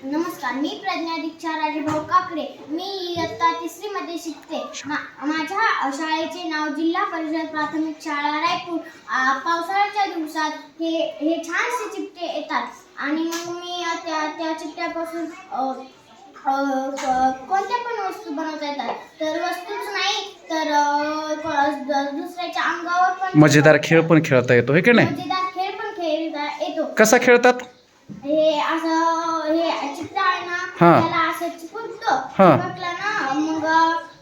नमस्कार, मी प्रज्ञा दीक्षा राजेभाऊ काकडे. मी इयत्ता 3री मध्ये शिकते. माझ्या शाळेचे नाव जिल्हा परिषद प्राथमिक शाळा रायपूर. पावसाळ्याच्या दिवसात हे छानसे चिमटे येतात आणि मग मी त्या चिमट्यापासून कोणत्या पण वस्तू बनवता येतात. तर वस्तूच नाही तर दुसऱ्याच्या अंगावर पण मजेदार खेळ पण खेळता येतो, हे की नाही? मजेदार खेळ पण खेळता येतो. कसा खेळतात? हे असं हे चिमटा आहे ना, त्याला असं चिपकतो. चिपकला ना मग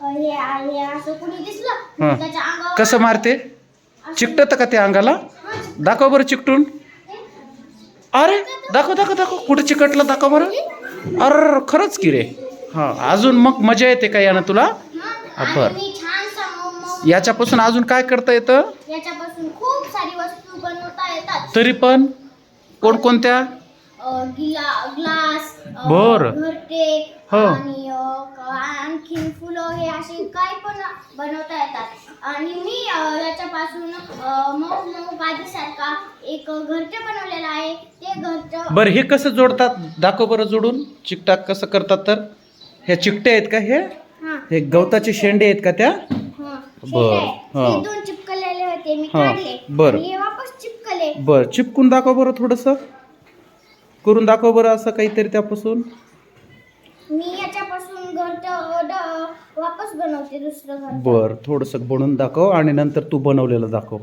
हे असं कुणी दिसलं त्याच्या अंगावर कसं मारते? चिकटत का ते अंगाला? दाखव बरं चिकटून. अरे दाखव दाखव दाखव, कुठे चिकटलं दाखव बरं. अरे खरंच की रे. हा, अजून मग मजा येते का यानं तुला? बर, याच्यापासून अजून काय करता येतं? याच्यापासून खूप सारी वस्तू बनवता येतात. तरी पण कोणकोणत्या? ग्लास, घरटे आणि आणखी फुलं, हे असे काय पण बनवता येतात. आणि मी याच्यापासून मऊ मऊ गादीसारखा एक घरटे बनवलेला आहे. ते घरट बरं, हे कसं जोडतात? दाखव बरं जोडून. चिकटाक कसं करतात? तर ह्या चिकटे आहेत का? हे गवताचे शेंडे आहेत का त्या? बर, दोन चिपकलेले होते, मी काढले. बर, हे वापस चिपकले. बर, चिपकून दाखव बरं, थोडंसं करून दाखव बरं असं काहीतरी त्यापासून. मी याच्यापासून घरट वापस बनवते दुसरं घर. बर, थोडंसं बनवून दाखव आणि नंतर तू बनवलेलं दाखव.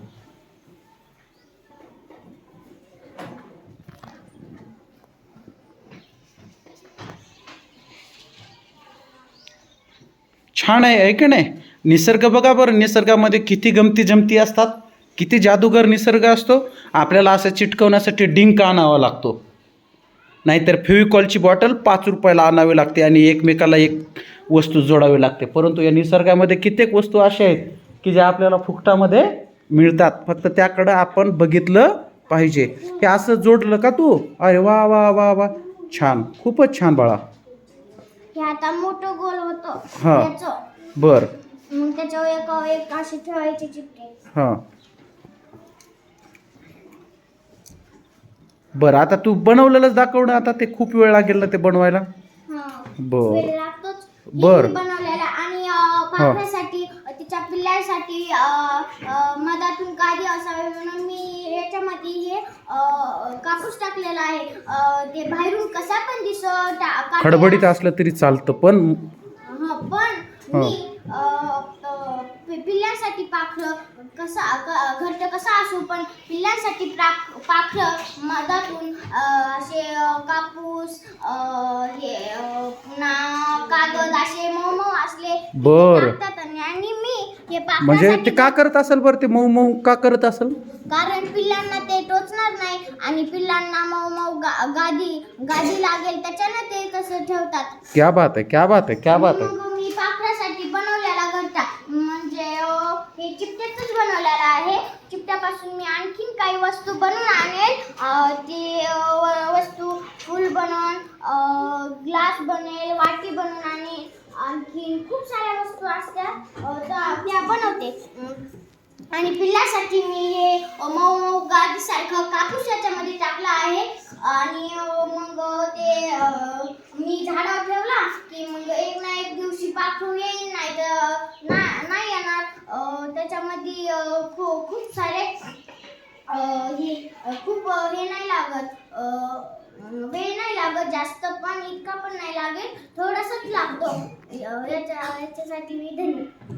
छान आहे की नाही? निसर्ग बघा बरं, निसर्गामध्ये किती गमती जमती असतात, किती जादूगर निसर्ग असतो. आपल्याला असं चिटकवण्यासाठी डिंक आणावा लागतो, नाहीतर फेविकॉलची बॉटल 5 रुपयाला आणावी लागते आणि एकमेकाला एक वस्तू जोडावी लागते. परंतु या निसर्गामध्ये कित्येक वस्तू अशा आहेत की ज्या आपल्याला फुकटामध्ये मिळतात, फक्त त्याकडं आपण बघितलं पाहिजे. हे असं जोडलं का तू? अरे वा वा वा वा, छान, खूपच छान बाळा. हे आता मोठं गोल होतं हां, बर, मग त्याच्यावर एक अशी ठेवायची चिमटे. हां, बरं, आता तू बनवलेलंच दाखव ना. आता ते खूप वेळ लागेल ना ते बनवायला. वेळ लागतोच. बर, बनवलेला आणि पाखरासाठी, तिच्या पिल्लासाठी मधातून गादी असावी म्हणून मी याच्यामध्ये हे कापूस टाकलेला आहे. ते बाहेरून कसा पण खडबडीत असलं तरी चालतं, पण मी पिल्लांसाठी पाखरं घरट कसा असो, पण पिल्लांसाठी पाखरं मधातून असे कापूस, हे पुन्हा कागद असे मऊ मऊ असले टाकतात. आणि मी हे म्हणजे ते का करत असेल बरं? ते मऊ मऊ का करत असेल? कारण पिल्लांना ते टोचणार नाही आणि पिल्लांना मऊ मऊ गादी लागेल, त्याच्यानं ते तसं ठेवतात. क्या बात आहे, क्या बात आहे, क्या बात आहे. मग मी पाखरासाठी बनवलेला घरटा म्हणजे हे चिमट्याचंच बनवलेला आहे. चिमट्यापासून मी आणखीन काही वस्तू बनवून आणेल. ते वस्तू फूल बनवून, ग्लास बनेल, वाटी बनवून आणि आणखीन खूप साऱ्या वस्तू असतात त्या बनवते. आणि पिल्लासाठी मी हे मऊ मऊ गादीसारखं कापूस याच्यामध्ये टाकला आहे. आणि मग ते मी झाडावर ठेवला की मग एक ना एक दिवशी पाखरू येईल, नाही तर नाही येणार. त्याच्यामध्ये खूप सारे खूप हे नाही लागत, वेळ नाही लागत जास्त, पण इतका पण नाही लागेल, थोडासाच लागतो. याच्यासाठी मी धन्यवाद.